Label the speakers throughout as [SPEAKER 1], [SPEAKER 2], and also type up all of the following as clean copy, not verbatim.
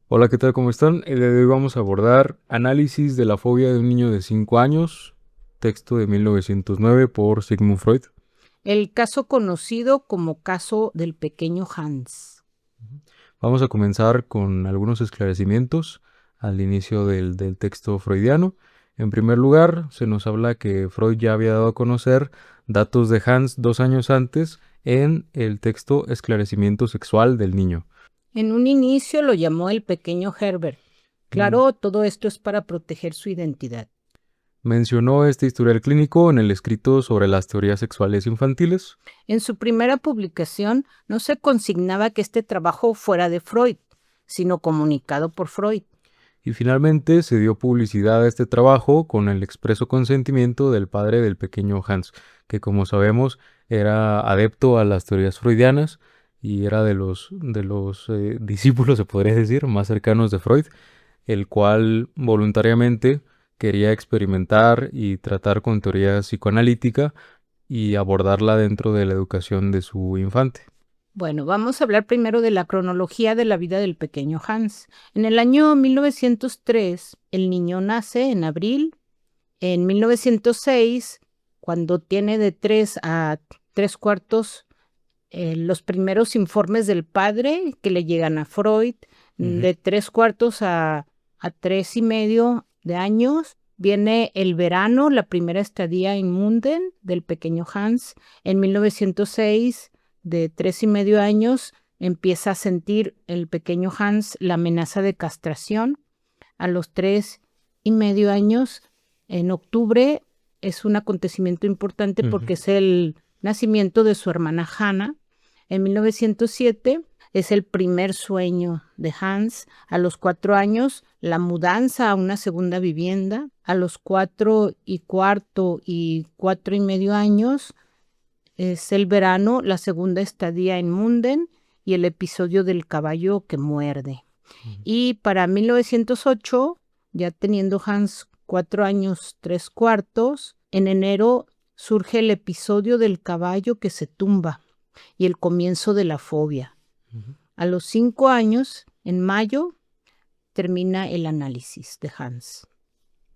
[SPEAKER 1] Hola, ¿qué tal? ¿Cómo están? El día de hoy vamos a abordar Análisis de la fobia de un niño de 5 años, texto de 1909 por Sigmund Freud.
[SPEAKER 2] El caso conocido como caso del pequeño Hans.
[SPEAKER 1] Vamos a comenzar con algunos esclarecimientos al inicio del texto freudiano. En primer lugar, se nos habla que Freud ya había dado a conocer datos de Hans 2 años antes en el texto Esclarecimiento sexual del niño.
[SPEAKER 2] En un inicio lo llamó el pequeño Herbert. Claro, todo esto es para proteger su identidad.
[SPEAKER 1] Mencionó este historial clínico en el escrito sobre las teorías sexuales infantiles.
[SPEAKER 2] En su primera publicación no se consignaba que este trabajo fuera de Freud, sino comunicado por Freud.
[SPEAKER 1] Y finalmente se dio publicidad a este trabajo con el expreso consentimiento del padre del pequeño Hans, que como sabemos era adepto a las teorías freudianas y era de los discípulos, se podría decir, más cercanos de Freud, el cual voluntariamente quería experimentar y tratar con teoría psicoanalítica y abordarla dentro de la educación de su infante.
[SPEAKER 2] Bueno, vamos a hablar primero de la cronología de la vida del pequeño Hans. En el año 1903, el niño nace en abril. En 1906, cuando tiene de 3 a 3 cuartos, los primeros informes del padre que le llegan a Freud,
[SPEAKER 1] Ujú.
[SPEAKER 2] de 3 cuartos a 3 y medio de años, viene el verano, la primera estadía en Munden del pequeño Hans. En 1906, de 3 y medio años, empieza a sentir el pequeño Hans la amenaza de castración. A los 3 y medio años, en octubre, es un acontecimiento importante
[SPEAKER 1] Ujú.
[SPEAKER 2] porque es el nacimiento de su hermana Hannah. En 1907 es el primer sueño de Hans. A los 4 años, la mudanza a una segunda vivienda. A los 4 y cuarto y 4 y medio años es el verano, la segunda estadía en Munden y el episodio del caballo que muerde.
[SPEAKER 1] Ujú.
[SPEAKER 2] Y para 1908, ya teniendo Hans 4 años 3 cuartos, en enero surge el episodio del caballo que se tumba y el comienzo de la fobia.
[SPEAKER 1] Ujú.
[SPEAKER 2] A los 5 años, en mayo, termina el análisis de Hans.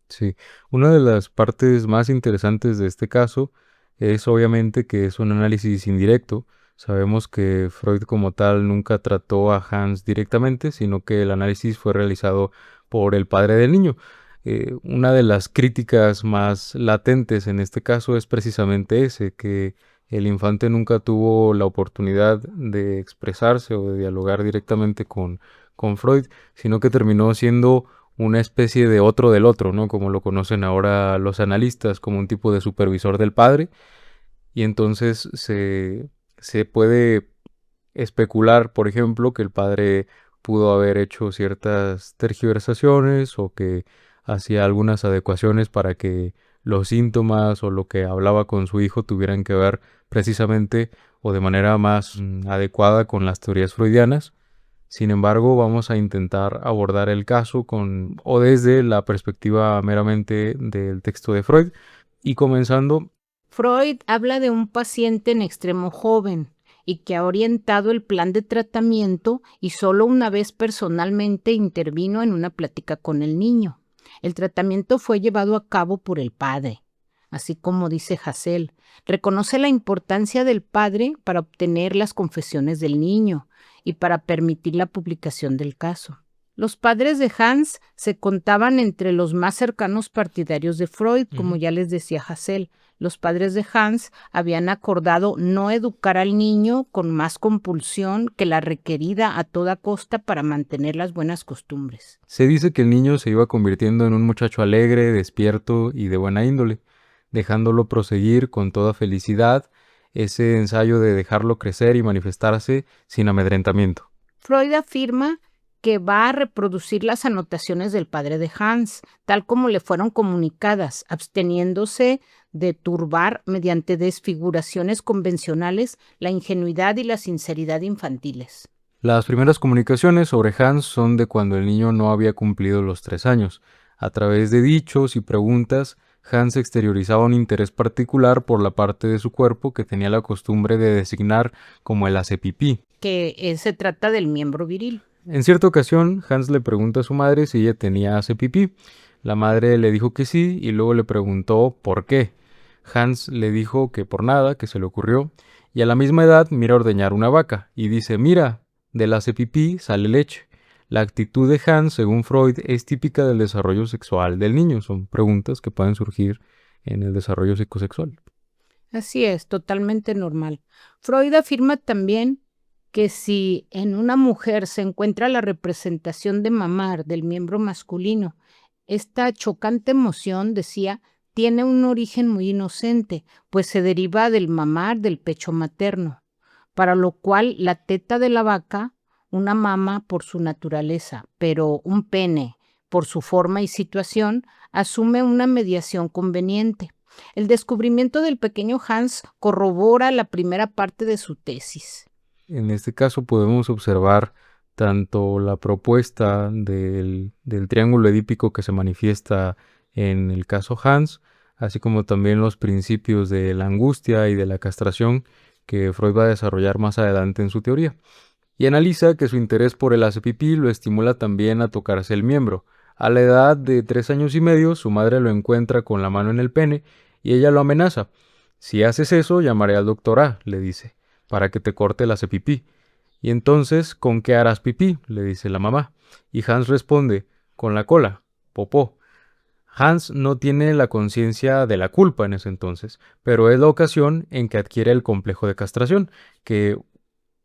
[SPEAKER 1] Sí, una de las partes más interesantes de este caso es obviamente que es un análisis indirecto. Sabemos que Freud como tal nunca trató a Hans directamente, sino que el análisis fue realizado por el padre del niño. Una de las críticas más latentes en este caso es precisamente ese, que el infante nunca tuvo la oportunidad de expresarse o de dialogar directamente con Freud, sino que terminó siendo una especie de otro del otro, ¿no? Como lo conocen ahora los analistas, como un tipo de supervisor del padre. Y entonces se puede especular, por ejemplo, que el padre pudo haber hecho ciertas tergiversaciones o que hacía algunas adecuaciones para que los síntomas o lo que hablaba con su hijo tuvieran que ver precisamente o de manera más adecuada con las teorías freudianas. Sin embargo, vamos a intentar abordar el caso con o desde la perspectiva meramente del texto de Freud y comenzando.
[SPEAKER 2] Freud habla de un paciente en extremo joven y que ha orientado el plan de tratamiento y solo una vez personalmente intervino en una plática con el niño. El tratamiento fue llevado a cabo por el padre, así como dice Hassel. Reconoce la importancia del padre para obtener las confesiones del niño y para permitir la publicación del caso. Los padres de Hans se contaban entre los más cercanos partidarios de Freud, como
[SPEAKER 1] Ujú.
[SPEAKER 2] ya les decía Hassel. Los padres de Hans habían acordado no educar al niño con más compulsión que la requerida a toda costa para mantener las buenas costumbres.
[SPEAKER 1] Se dice que el niño se iba convirtiendo en un muchacho alegre, despierto y de buena índole, dejándolo proseguir con toda felicidad ese ensayo de dejarlo crecer y manifestarse sin amedrentamiento.
[SPEAKER 2] Freud afirma que va a reproducir las anotaciones del padre de Hans, tal como le fueron comunicadas, absteniéndose de turbar mediante desfiguraciones convencionales la ingenuidad y la sinceridad infantiles.
[SPEAKER 1] Las primeras comunicaciones sobre Hans son de cuando el niño no había cumplido los 3 años. A través de dichos y preguntas, Hans exteriorizaba un interés particular por la parte de su cuerpo que tenía la costumbre de designar como el hace pipí.
[SPEAKER 2] Que se trata del miembro viril.
[SPEAKER 1] En cierta ocasión, Hans le pregunta a su madre si ella tenía hace pipí. La madre le dijo que sí y luego le preguntó por qué. Hans le dijo que por nada, que se le ocurrió, y a la misma edad mira ordeñar una vaca y dice, mira, del hace pipí sale leche. La actitud de Hans, según Freud, es típica del desarrollo sexual del niño. Son preguntas que pueden surgir en el desarrollo psicosexual.
[SPEAKER 2] Así es, totalmente normal. Freud afirma también que si en una mujer se encuentra la representación de mamar del miembro masculino, esta chocante emoción, decía, tiene un origen muy inocente, pues se deriva del mamar del pecho materno, para lo cual la teta de la vaca, una mama por su naturaleza, pero un pene por su forma y situación, asume una mediación conveniente. El descubrimiento del pequeño Hans corrobora la primera parte de su tesis.
[SPEAKER 1] En este caso podemos observar tanto la propuesta del triángulo edípico que se manifiesta en el caso Hans, así como también los principios de la angustia y de la castración que Freud va a desarrollar más adelante en su teoría. Y analiza que su interés por el hace pipí lo estimula también a tocarse el miembro. A la edad de 3 años y medio, su madre lo encuentra con la mano en el pene y ella lo amenaza. Si haces eso, llamaré al doctor A, le dice, para que te corte el hace pipí. Y entonces, ¿con qué harás pipí?, le dice la mamá. Y Hans responde, con la cola, popó. Hans no tiene la conciencia de la culpa en ese entonces, pero es la ocasión en que adquiere el complejo de castración, que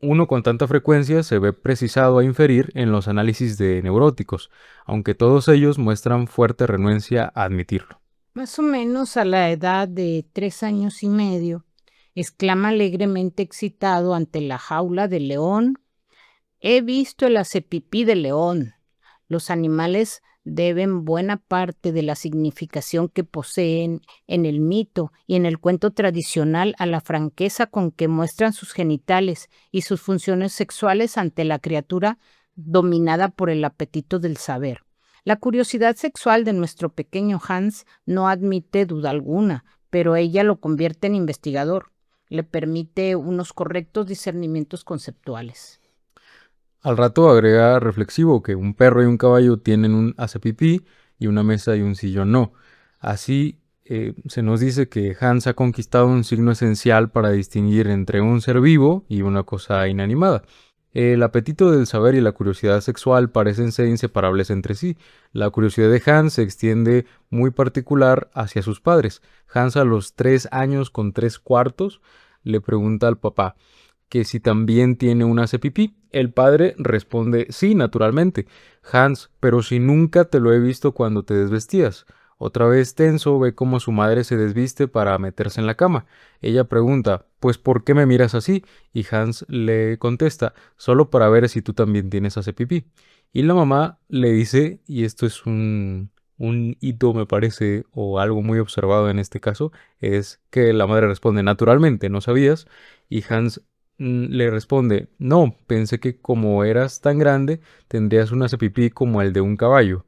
[SPEAKER 1] uno con tanta frecuencia se ve precisado a inferir en los análisis de neuróticos, aunque todos ellos muestran fuerte renuencia a admitirlo.
[SPEAKER 2] Más o menos a la edad de 3 años y medio, exclama alegremente excitado ante la jaula del león: he visto el acepipí del león. Los animales deben buena parte de la significación que poseen en el mito y en el cuento tradicional a la franqueza con que muestran sus genitales y sus funciones sexuales ante la criatura dominada por el apetito del saber. La curiosidad sexual de nuestro pequeño Hans no admite duda alguna, pero ella lo convierte en investigador. Le permite unos correctos discernimientos conceptuales.
[SPEAKER 1] Al rato agrega reflexivo que un perro y un caballo tienen un hace pipí y una mesa y un sillón no. Así se nos dice que Hans ha conquistado un signo esencial para distinguir entre un ser vivo y una cosa inanimada. El apetito del saber y la curiosidad sexual parecen ser inseparables entre sí. La curiosidad de Hans se extiende muy particular hacia sus padres. Hans a los 3 años con 3 cuartos le pregunta al papá que si también tiene un hace pipí. El padre responde sí, naturalmente. Hans, pero si nunca te lo he visto cuando te desvestías. Otra vez tenso, ve cómo su madre se desviste para meterse en la cama. Ella pregunta, pues ¿por qué me miras así? Y Hans le contesta, solo para ver si tú también tienes hace pipí. Y la mamá le dice, y esto es un hito me parece, o algo muy observado en este caso, es que la madre responde, naturalmente, ¿no sabías? Y Hans le responde, no, pensé que como eras tan grande, tendrías un hace pipí como el de un caballo.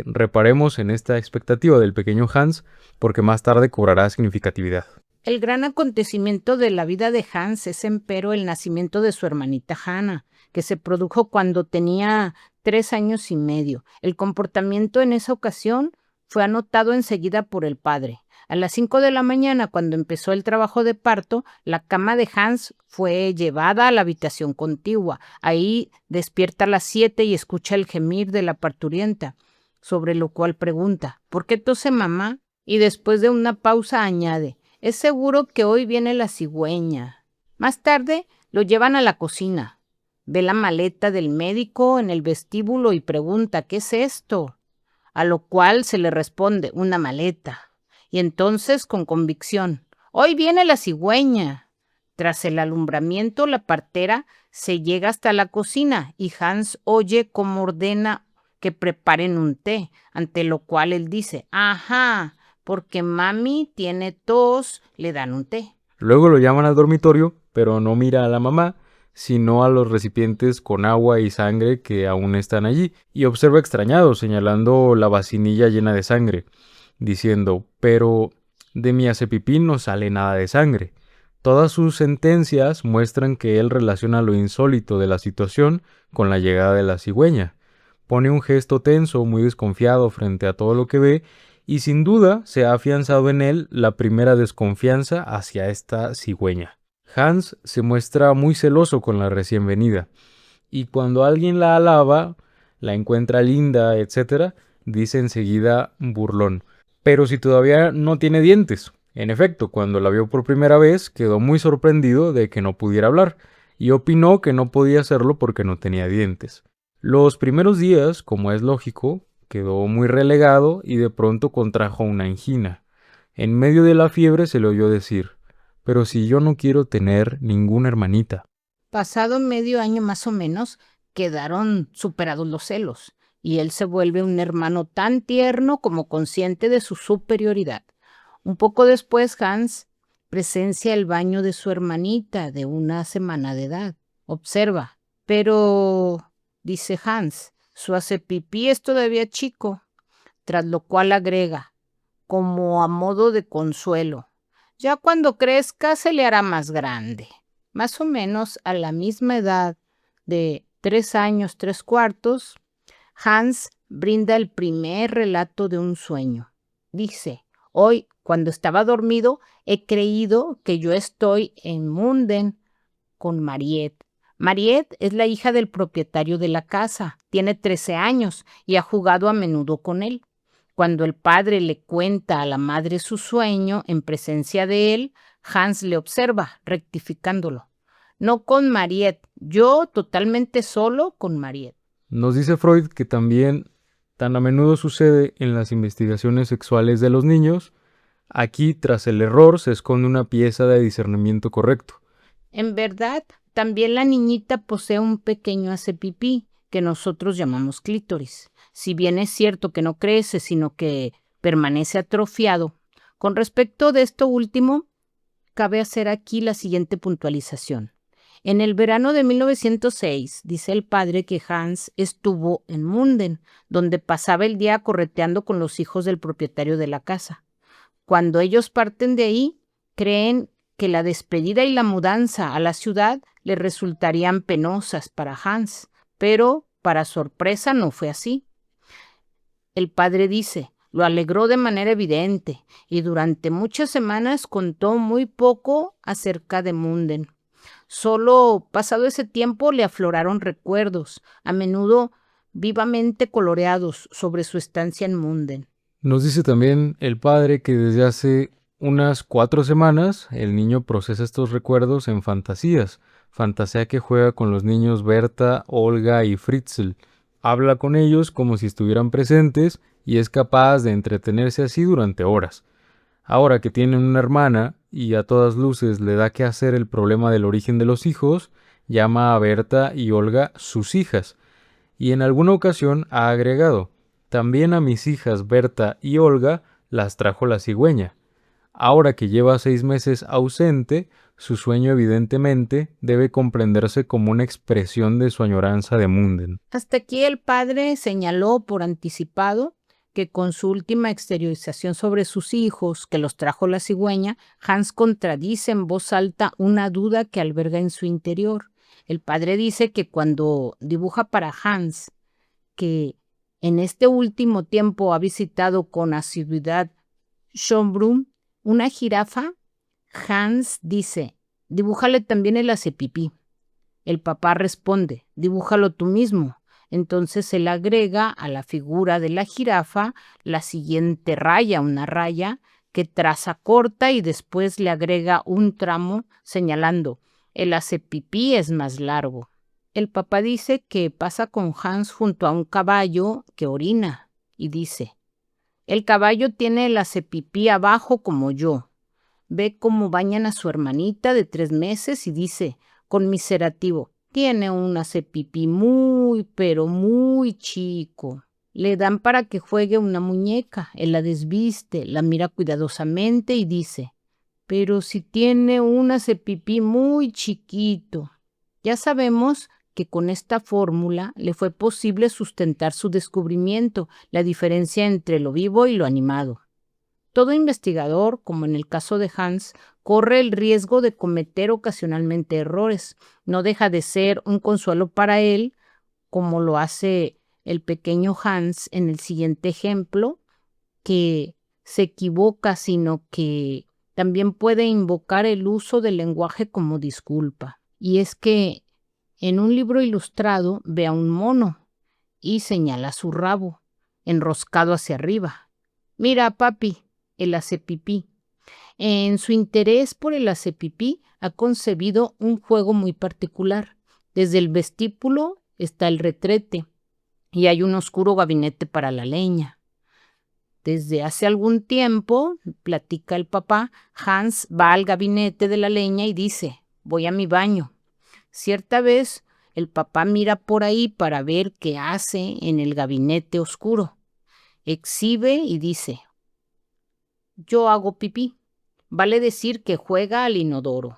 [SPEAKER 1] Reparemos en esta expectativa del pequeño Hans, porque más tarde cobrará significatividad.
[SPEAKER 2] El gran acontecimiento de la vida de Hans es empero el nacimiento de su hermanita Hannah, que se produjo cuando tenía 3 años y medio. El comportamiento en esa ocasión fue anotado enseguida por el padre. A las 5 de la mañana, cuando empezó el trabajo de parto, la cama de Hans fue llevada a la habitación contigua. Ahí despierta a las 7 y escucha el gemir de la parturienta, sobre lo cual pregunta, ¿por qué tose mamá? Y después de una pausa añade, es seguro que hoy viene la cigüeña. Más tarde lo llevan a la cocina. Ve la maleta del médico en el vestíbulo y pregunta, ¿qué es esto? A lo cual se le responde, una maleta. Y entonces, con convicción, hoy viene la cigüeña. Tras el alumbramiento, la partera se llega hasta la cocina y Hans oye cómo ordena que preparen un té, ante lo cual él dice, ajá, porque mami tiene tos, le dan un té.
[SPEAKER 1] Luego lo llaman al dormitorio, pero no mira a la mamá, sino a los recipientes con agua y sangre que aún están allí, y observa extrañado, señalando la vasinilla llena de sangre, diciendo, pero de mi hace pipí no sale nada de sangre. Todas sus sentencias muestran que él relaciona lo insólito de la situación con la llegada de la cigüeña. Pone un gesto tenso, muy desconfiado frente a todo lo que ve, y sin duda se ha afianzado en él la primera desconfianza hacia esta cigüeña. Hans se muestra muy celoso con la recién venida, y cuando alguien la alaba, la encuentra linda, etcétera, dice enseguida burlón. Pero si todavía no tiene dientes. En efecto, cuando la vio por primera vez, quedó muy sorprendido de que no pudiera hablar, y opinó que no podía hacerlo porque no tenía dientes. Los primeros días, como es lógico, quedó muy relegado y de pronto contrajo una angina. En medio de la fiebre se le oyó decir: pero si yo no quiero tener ninguna hermanita.
[SPEAKER 2] Pasado medio año más o menos, quedaron superados los celos, y él se vuelve un hermano tan tierno como consciente de su superioridad. Un poco después, Hans presencia el baño de su hermanita de una semana de edad. Observa, pero, dice Hans, su hace pipí es todavía chico, tras lo cual agrega, como a modo de consuelo, ya cuando crezca se le hará más grande. Más o menos a la misma edad de 3 años, 3/4, Hans brinda el primer relato de un sueño. Dice, hoy, cuando estaba dormido, he creído que yo estoy en Munden con Mariette. Mariette es la hija del propietario de la casa, tiene 13 años y ha jugado a menudo con él. Cuando el padre le cuenta a la madre su sueño en presencia de él, Hans le observa, rectificándolo. No con Mariette, yo totalmente solo con Mariette.
[SPEAKER 1] Nos dice Freud que también tan a menudo sucede en las investigaciones sexuales de los niños. Aquí, tras el error, se esconde una pieza de discernimiento correcto.
[SPEAKER 2] En verdad, también la niñita posee un pequeño hace pipí, que nosotros llamamos clítoris. Si bien es cierto que no crece, sino que permanece atrofiado. Con respecto de esto último, cabe hacer aquí la siguiente puntualización. En el verano de 1906, dice el padre que Hans estuvo en Munden, donde pasaba el día correteando con los hijos del propietario de la casa. Cuando ellos parten de ahí, creen que la despedida y la mudanza a la ciudad le resultarían penosas para Hans, pero para sorpresa no fue así. El padre dice, lo alegró de manera evidente y durante muchas semanas contó muy poco acerca de Munden. Solo pasado ese tiempo le afloraron recuerdos, a menudo vivamente coloreados, sobre su estancia en Munden.
[SPEAKER 1] Nos dice también el padre que desde hace unas 4 semanas el niño procesa estos recuerdos en fantasías. Fantasea que juega con los niños Berta, Olga y Fritzl. Habla con ellos como si estuvieran presentes y es capaz de entretenerse así durante horas. Ahora que tiene una hermana y a todas luces le da que hacer el problema del origen de los hijos, llama a Berta y Olga sus hijas. Y en alguna ocasión ha agregado: también a mis hijas Berta y Olga las trajo la cigüeña. Ahora que lleva 6 meses ausente, su sueño evidentemente debe comprenderse como una expresión de su añoranza de Munden.
[SPEAKER 2] Hasta aquí el padre señaló por anticipado que con su última exteriorización sobre sus hijos, que los trajo la cigüeña, Hans contradice en voz alta una duda que alberga en su interior. El padre dice que cuando dibuja para Hans, que en este último tiempo ha visitado con asiduidad Schönbrunn, una jirafa, Hans dice, dibújale también el acepipí. El papá responde, dibújalo tú mismo. Entonces él agrega a la figura de la jirafa la siguiente raya, una raya que traza corta y después le agrega un tramo señalando, el hace pipí es más largo. El papá dice que pasa con Hans junto a un caballo que orina y dice, el caballo tiene el hace pipí abajo como yo. Ve cómo bañan a su hermanita de 3 meses y dice, conmiserativo, tiene un hace pipí muy, pero muy chico. Le dan para que juegue una muñeca, él la desviste, la mira cuidadosamente y dice, pero si tiene un hace pipí muy chiquito. Ya sabemos que con esta fórmula le fue posible sustentar su descubrimiento, la diferencia entre lo vivo y lo animado. Todo investigador, como en el caso de Hans, corre el riesgo de cometer ocasionalmente errores. No deja de ser un consuelo para él, como lo hace el pequeño Hans en el siguiente ejemplo, que se equivoca, sino que también puede invocar el uso del lenguaje como disculpa. Y es que en un libro ilustrado ve a un mono y señala su rabo, enroscado hacia arriba. Mira, papi, él hace pipí. En su interés por el hace pipí, ha concebido un juego muy particular. Desde el vestíbulo está el retrete y hay un oscuro gabinete para la leña. Desde hace algún tiempo, platica el papá, Hans va al gabinete de la leña y dice, voy a mi baño. Cierta vez, el papá mira por ahí para ver qué hace en el gabinete oscuro. Exhibe y dice, yo hago pipí. Vale decir que juega al inodoro.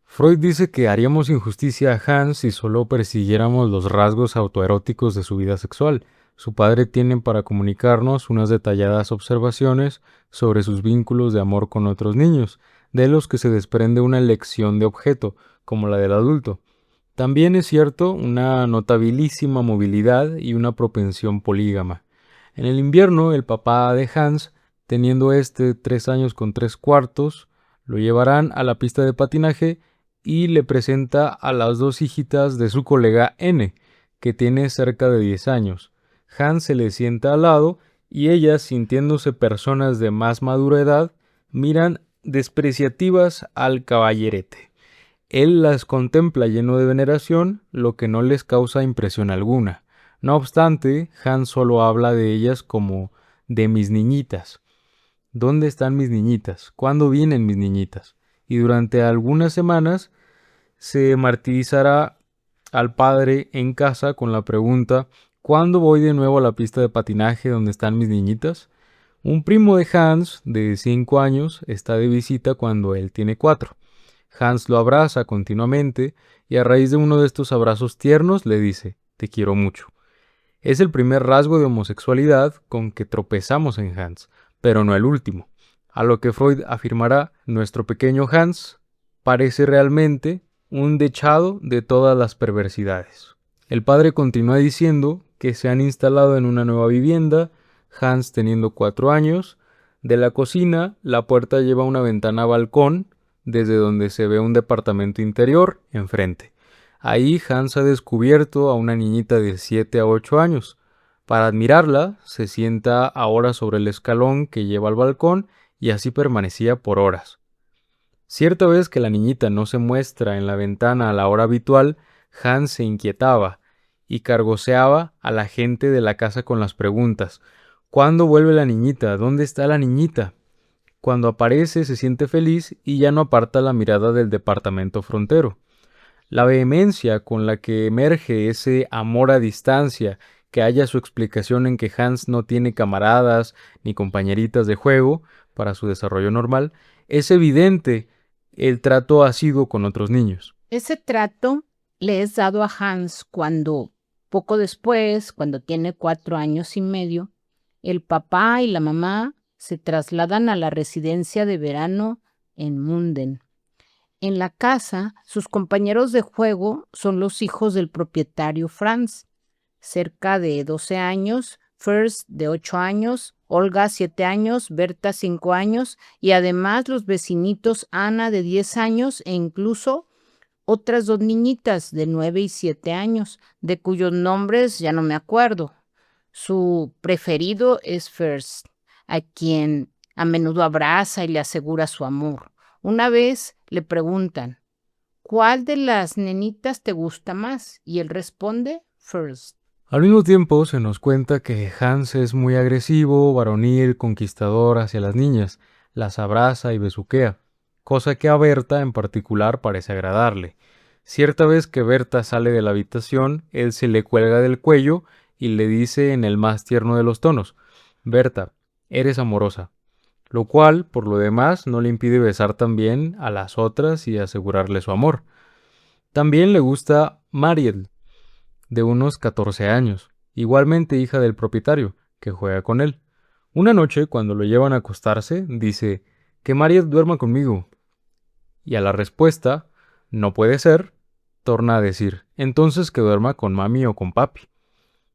[SPEAKER 1] Freud dice que haríamos injusticia a Hans si solo persiguiéramos los rasgos autoeróticos de su vida sexual. Su padre tiene para comunicarnos unas detalladas observaciones sobre sus vínculos de amor con otros niños, de los que se desprende una elección de objeto, como la del adulto. También es cierto una notabilísima movilidad y una propensión polígama. En el invierno, el papá de Hans, teniendo 3 años con 3/4, lo llevarán a la pista de patinaje y le presenta a las 2 hijitas de su colega N, que tiene cerca de 10 años. Hans se le sienta al lado y ellas, sintiéndose personas de más madura edad, miran despreciativas al caballerete. Él las contempla lleno de veneración, lo que no les causa impresión alguna. No obstante, Hans solo habla de ellas como de mis niñitas. ¿Dónde están mis niñitas? ¿Cuándo vienen mis niñitas? Y durante algunas semanas se martirizará al padre en casa con la pregunta, ¿cuándo voy de nuevo a la pista de patinaje donde están mis niñitas? Un primo de Hans, de 5 años, está de visita cuando él tiene 4. Hans lo abraza continuamente y a raíz de uno de estos abrazos tiernos le dice, te quiero mucho. Es el primer rasgo de homosexualidad con que tropezamos en Hans, pero no el último. A lo que Freud afirmará, nuestro pequeño Hans parece realmente un dechado de todas las perversidades. El padre continúa diciendo que se han instalado en una nueva vivienda, Hans teniendo 4 años. De la cocina, la puerta lleva una ventana a balcón, desde donde se ve un departamento interior enfrente. Ahí Hans ha descubierto a una niñita de 7 a 8 años. Para admirarla, se sienta ahora sobre el escalón que lleva al balcón y así permanecía por horas. Cierta vez que la niñita no se muestra en la ventana a la hora habitual, Hans se inquietaba y cargoseaba a la gente de la casa con las preguntas. ¿Cuándo vuelve la niñita? ¿Dónde está la niñita? Cuando aparece se siente feliz y ya no aparta la mirada del departamento frontero. La vehemencia con la que emerge ese amor a distancia, que halla su explicación en que Hans no tiene camaradas ni compañeritas de juego para su desarrollo normal, es evidente el trato asiduo con otros niños.
[SPEAKER 2] Ese trato le es dado a Hans cuando, poco después, cuando tiene 4 años y medio, el papá y la mamá se trasladan a la residencia de verano en Munden. En la casa, sus compañeros de juego son los hijos del propietario Franz, cerca de 12 años, First de 8 años, Olga 7 años, Berta 5 años y además los vecinitos Ana de 10 años e incluso otras 2 niñitas de 9 y 7 años, de cuyos nombres ya no me acuerdo. Su preferido es First, a quien a menudo abraza y le asegura su amor. Una vez le preguntan, ¿cuál de las nenitas te gusta más? Y él responde, First.
[SPEAKER 1] Al mismo tiempo se nos cuenta que Hans es muy agresivo, varonil, conquistador hacia las niñas, las abraza y besuquea, cosa que a Berta en particular parece agradarle. Cierta vez que Berta sale de la habitación, él se le cuelga del cuello y le dice en el más tierno de los tonos, Berta, eres amorosa, lo cual, por lo demás, no le impide besar también a las otras y asegurarle su amor. También le gusta Mariel, de unos 14 años, igualmente hija del propietario, que juega con él. Una noche, cuando lo llevan a acostarse, dice, que Mariet duerma conmigo. Y a la respuesta, no puede ser, torna a decir, entonces que duerma con mami o con papi.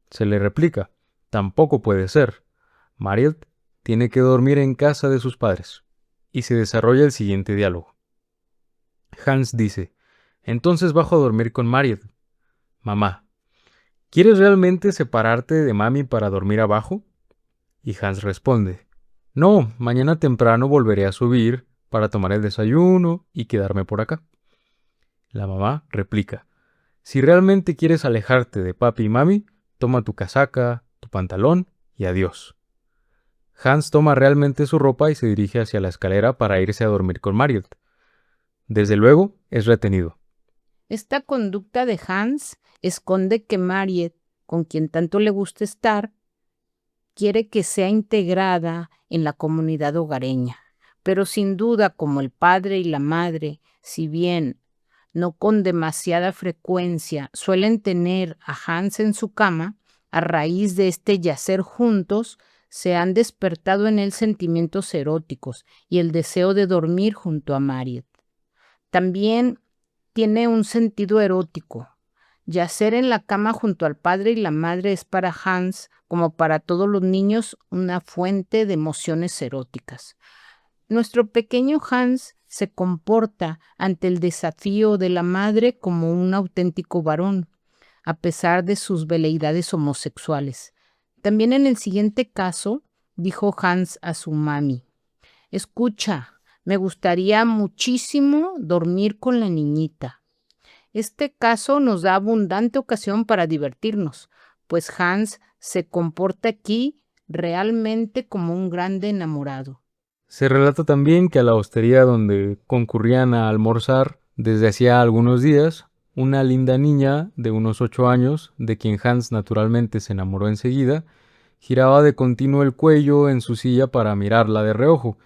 [SPEAKER 1] Se le replica, tampoco puede ser. Mariet tiene que dormir en casa de sus padres. Y se desarrolla el siguiente diálogo. Hans dice, entonces bajo a dormir con Mariet. Mamá, ¿quieres realmente separarte de mami para dormir abajo? Y Hans responde, no, mañana temprano volveré a subir para tomar el desayuno y quedarme por acá. La mamá replica, si realmente quieres alejarte de papi y mami, toma tu casaca, tu pantalón y adiós. Hans toma realmente su ropa y se dirige hacia la escalera para irse a dormir con Mariet. Desde luego, es retenido.
[SPEAKER 2] Esta conducta de Hans esconde que Mariet, con quien tanto le gusta estar, quiere que sea integrada en la comunidad hogareña. Pero sin duda, como el padre y la madre, si bien no con demasiada frecuencia suelen tener a Hans en su cama, a raíz de este yacer juntos, se han despertado en él sentimientos eróticos y el deseo de dormir junto a Mariet. También tiene un sentido erótico. Yacer en la cama junto al padre y la madre es para Hans, como para todos los niños, una fuente de emociones eróticas. Nuestro pequeño Hans se comporta ante el desafío de la madre como un auténtico varón, a pesar de sus veleidades homosexuales. También en el siguiente caso, dijo Hans a su mami, escucha, me gustaría muchísimo dormir con la niñita. Este caso nos da abundante ocasión para divertirnos, pues Hans se comporta aquí realmente como un grande enamorado.
[SPEAKER 1] Se relata también que a la hostería donde concurrían a almorzar desde hacía algunos días, una linda niña de unos 8 años, de quien Hans naturalmente se enamoró enseguida, giraba de continuo el cuello en su silla para mirarla de reojo.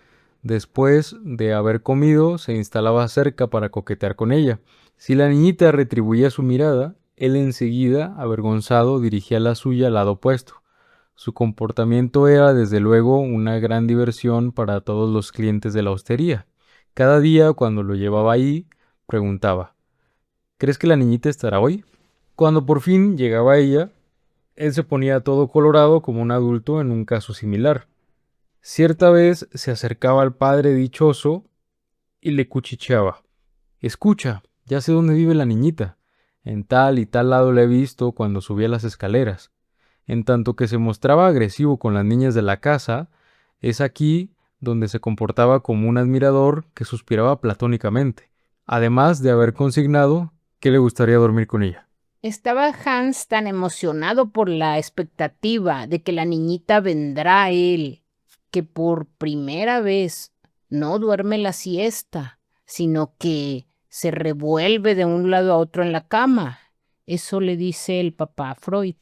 [SPEAKER 1] Después de haber comido, se instalaba cerca para coquetear con ella. Si la niñita retribuía su mirada, él enseguida, avergonzado, dirigía la suya al lado opuesto. Su comportamiento era desde luego una gran diversión para todos los clientes de la hostería. Cada día, cuando lo llevaba ahí, preguntaba, ¿crees que la niñita estará hoy? Cuando por fin llegaba ella, él se ponía todo colorado como un adulto en un caso similar. Cierta vez se acercaba al padre dichoso y le cuchicheaba. Escucha, ya sé dónde vive la niñita. En tal y tal lado la he visto cuando subía las escaleras. En tanto que se mostraba agresivo con las niñas de la casa, es aquí donde se comportaba como un admirador que suspiraba platónicamente, además de haber consignado que le gustaría dormir con ella.
[SPEAKER 2] Estaba Hans tan emocionado por la expectativa de que la niñita vendrá a él, que por primera vez no duerme la siesta, sino que se revuelve de un lado a otro en la cama. Eso le dice el papá a Freud.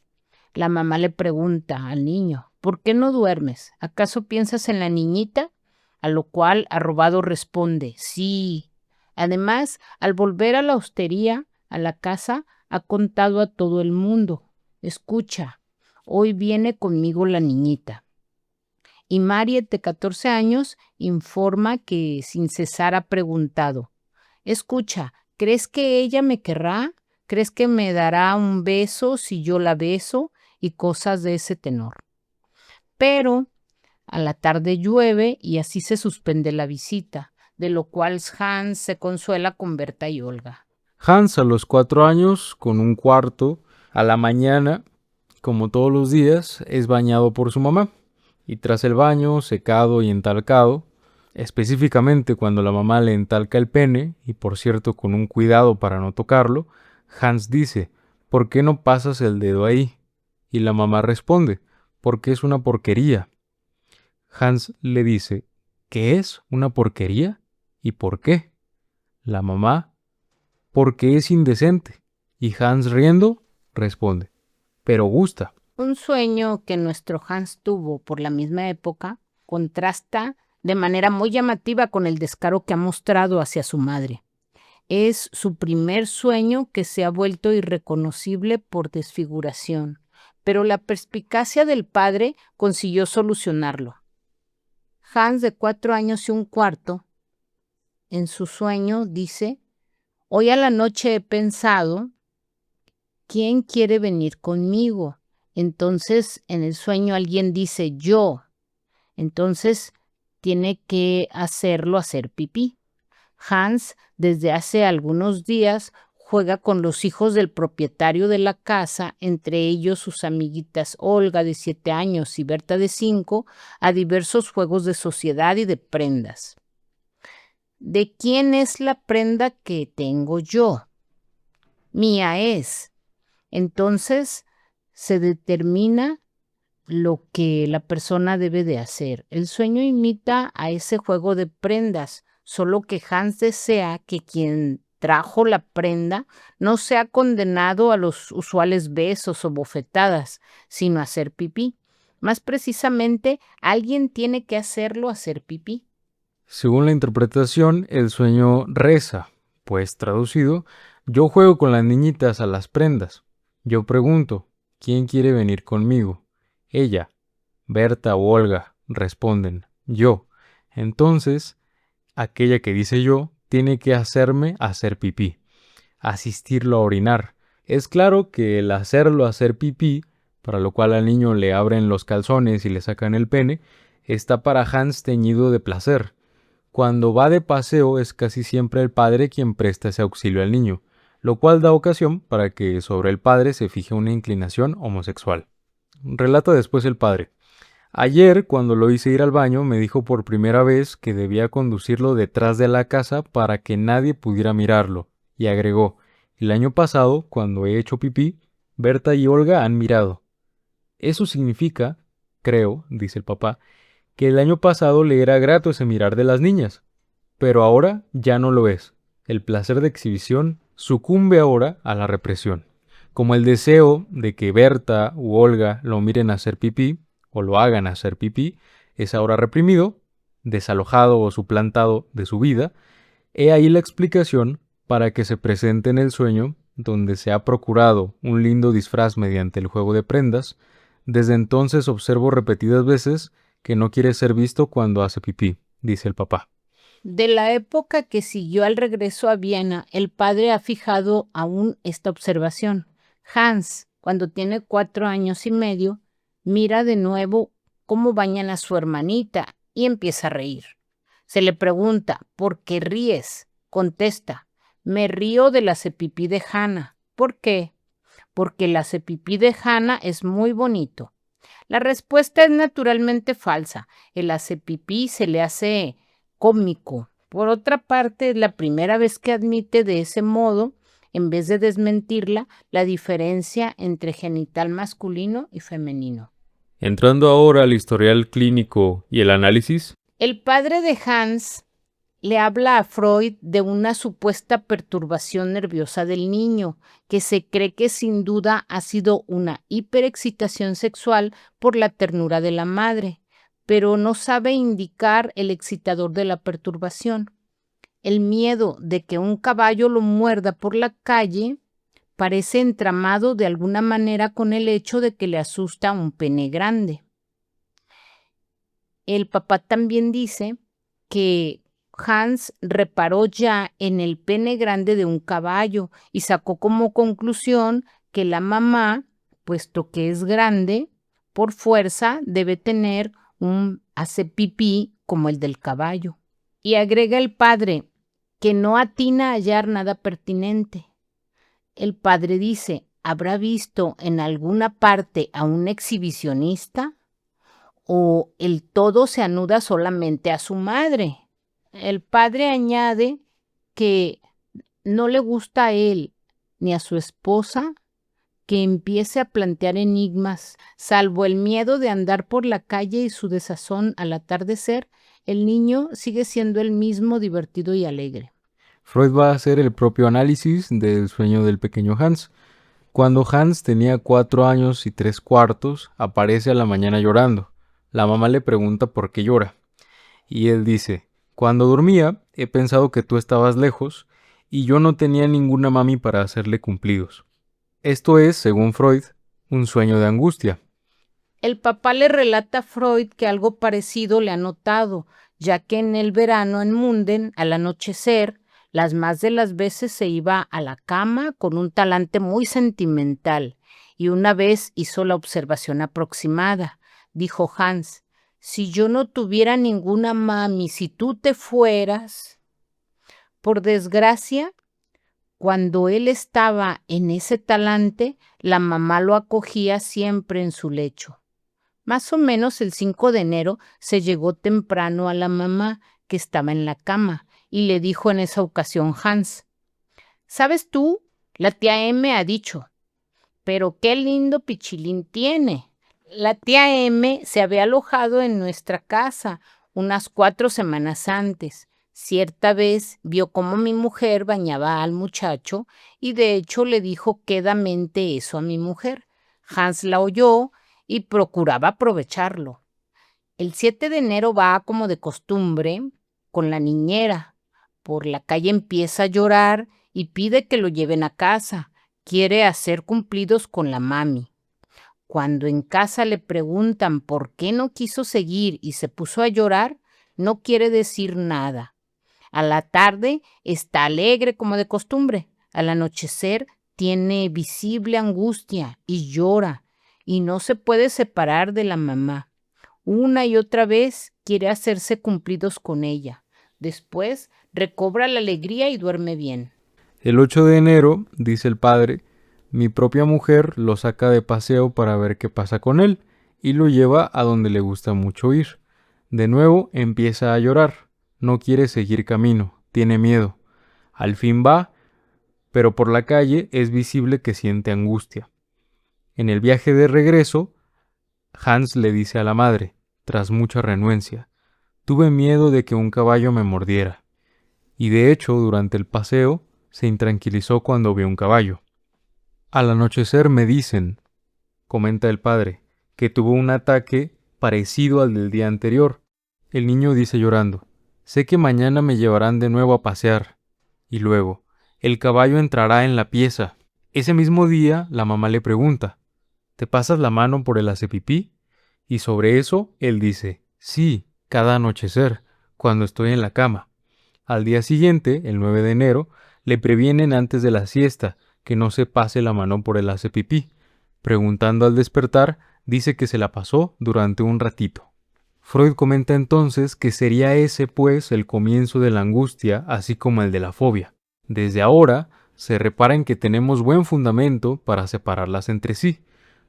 [SPEAKER 2] La mamá le pregunta al niño, ¿por qué no duermes? ¿Acaso piensas en la niñita? A lo cual Arrobado responde, sí. Además, al volver a la hostería, a la casa, ha contado a todo el mundo. Escucha, hoy viene conmigo la niñita. Y Mariet, de 14 años, informa que sin cesar ha preguntado, escucha, ¿crees que ella me querrá? ¿Crees que me dará un beso si yo la beso? Y cosas de ese tenor. Pero a la tarde llueve y así se suspende la visita, de lo cual Hans se consuela con Berta y Olga.
[SPEAKER 1] Hans a los 4 años, con un cuarto, a la mañana, como todos los días, es bañado por su mamá. Y tras el baño, secado y entalcado, específicamente cuando la mamá le entalca el pene, y por cierto con un cuidado para no tocarlo, Hans dice, ¿por qué no pasas el dedo ahí? Y la mamá responde, porque es una porquería. Hans le dice, ¿qué es una porquería? ¿Y por qué? La mamá, porque es indecente. Y Hans riendo, responde, pero gusta.
[SPEAKER 2] Un sueño que nuestro Hans tuvo por la misma época contrasta de manera muy llamativa con el descaro que ha mostrado hacia su madre. Es su primer sueño que se ha vuelto irreconocible por desfiguración, pero la perspicacia del padre consiguió solucionarlo. Hans, de 4 años y un cuarto, en su sueño dice: hoy a la noche he pensado, ¿quién quiere venir conmigo? Entonces, en el sueño alguien dice yo. Entonces, tiene que hacer pipí. Hans, desde hace algunos días, juega con los hijos del propietario de la casa, entre ellos sus amiguitas Olga, de 7 años, y Berta, de 5, a diversos juegos de sociedad y de prendas. ¿De quién es la prenda que tengo yo? Mía es. Entonces, se determina lo que la persona debe de hacer. El sueño imita a ese juego de prendas, solo que Hans desea que quien trajo la prenda no sea condenado a los usuales besos o bofetadas, sino a hacer pipí. Más precisamente, alguien tiene que hacerlo hacer pipí.
[SPEAKER 1] Según la interpretación, el sueño reza, pues traducido, yo juego con las niñitas a las prendas. Yo pregunto, ¿quién quiere venir conmigo? Ella, Berta o Olga, responden, yo. Entonces, aquella que dice yo tiene que hacerme hacer pipí, asistirlo a orinar. Es claro que el hacerlo hacer pipí, para lo cual al niño le abren los calzones y le sacan el pene, está para Hans teñido de placer. Cuando va de paseo es casi siempre el padre quien presta ese auxilio al niño, lo cual da ocasión para que sobre el padre se fije una inclinación homosexual. Relata después el padre. Ayer, cuando lo hice ir al baño, me dijo por primera vez que debía conducirlo detrás de la casa para que nadie pudiera mirarlo, y agregó, el año pasado, cuando he hecho pipí, Berta y Olga han mirado. Eso significa, creo, dice el papá, que el año pasado le era grato ese mirar de las niñas, pero ahora ya no lo es. El placer de exhibición sucumbe ahora a la represión. Como el deseo de que Berta u Olga lo miren hacer pipí, o lo hagan hacer pipí, es ahora reprimido, desalojado o suplantado de su vida, he ahí la explicación para que se presente en el sueño, donde se ha procurado un lindo disfraz mediante el juego de prendas. Desde entonces observo repetidas veces que no quiere ser visto cuando hace pipí, dice el papá.
[SPEAKER 2] De la época que siguió al regreso a Viena, el padre ha fijado aún esta observación. Hans, cuando tiene 4 años y medio, mira de nuevo cómo bañan a su hermanita y empieza a reír. Se le pregunta, ¿por qué ríes? Contesta, me río del cepipí de Hannah. ¿Por qué? Porque el cepipí de Hannah es muy bonito. La respuesta es naturalmente falsa. El cepipí se le hace cómico. Por otra parte, es la primera vez que admite de ese modo, en vez de desmentirla, la diferencia entre genital masculino y femenino.
[SPEAKER 1] Entrando ahora al historial clínico y el análisis.
[SPEAKER 2] El padre de Hans le habla a Freud de una supuesta perturbación nerviosa del niño, que se cree que sin duda ha sido una hiperexcitación sexual por la ternura de la madre, pero no sabe indicar el excitador de la perturbación. El miedo de que un caballo lo muerda por la calle parece entramado de alguna manera con el hecho de que le asusta un pene grande. El papá también dice que Hans reparó ya en el pene grande de un caballo y sacó como conclusión que la mamá, puesto que es grande, por fuerza debe tener un hace pipí como el del caballo. Y agrega el padre que no atina a hallar nada pertinente. El padre dice, ¿habrá visto en alguna parte a un exhibicionista? ¿O el todo se anuda solamente a su madre? El padre añade que no le gusta a él ni a su esposa que empiece a plantear enigmas, salvo el miedo de andar por la calle y su desazón al atardecer, el niño sigue siendo el mismo divertido y alegre.
[SPEAKER 1] Freud va a hacer el propio análisis del sueño del pequeño Hans. Cuando Hans tenía 4 años y 3 cuartos, aparece a la mañana llorando. La mamá le pregunta por qué llora. Y él dice, cuando dormía he pensado que tú estabas lejos y yo no tenía ninguna mami para hacerle cumplidos. Esto es, según Freud, un sueño de angustia.
[SPEAKER 2] El papá le relata a Freud que algo parecido le ha notado, ya que en el verano en Munden, al anochecer, las más de las veces se iba a la cama con un talante muy sentimental, y una vez hizo la observación aproximada. Dijo Hans: si yo no tuviera ninguna mami, si tú te fueras. Por desgracia, cuando él estaba en ese talante, la mamá lo acogía siempre en su lecho. Más o menos el 5 de enero se llegó temprano a la mamá, que estaba en la cama, y le dijo en esa ocasión Hans: ¿sabes tú? La tía M ha dicho, pero qué lindo pichilín tiene. La tía M se había alojado en nuestra casa unas 4 semanas antes. Cierta vez vio cómo mi mujer bañaba al muchacho y de hecho le dijo quedamente eso a mi mujer. Hans la oyó y procuraba aprovecharlo. El 7 de enero va, como de costumbre, con la niñera. Por la calle empieza a llorar y pide que lo lleven a casa. Quiere hacer cumplidos con la mami. Cuando en casa le preguntan por qué no quiso seguir y se puso a llorar, no quiere decir nada. A la tarde está alegre como de costumbre. Al anochecer tiene visible angustia y llora y no se puede separar de la mamá. Una y otra vez quiere hacerse cumplidos con ella. Después recobra la alegría y duerme bien.
[SPEAKER 1] El 8 de enero, dice el padre, mi propia mujer lo saca de paseo para ver qué pasa con él y lo lleva a donde le gusta mucho ir. De nuevo empieza a llorar. No quiere seguir camino, tiene miedo. Al fin va, pero por la calle es visible que siente angustia. En el viaje de regreso, Hans le dice a la madre, tras mucha renuencia: tuve miedo de que un caballo me mordiera. Y de hecho, durante el paseo, se intranquilizó cuando vio un caballo. Al anochecer me dicen, comenta el padre, que tuvo un ataque parecido al del día anterior. El niño dice llorando: sé que mañana me llevarán de nuevo a pasear. Y luego, el caballo entrará en la pieza. Ese mismo día, la mamá le pregunta: ¿te pasas la mano por el hacepipí? Y sobre eso, él dice: sí, cada anochecer, cuando estoy en la cama. Al día siguiente, el 9 de enero, le previenen antes de la siesta que no se pase la mano por el hacepipí. Preguntando al despertar, dice que se la pasó durante un ratito. Freud comenta entonces que sería ese, pues, el comienzo de la angustia, así como el de la fobia. Desde ahora, se repara en que tenemos buen fundamento para separarlas entre sí.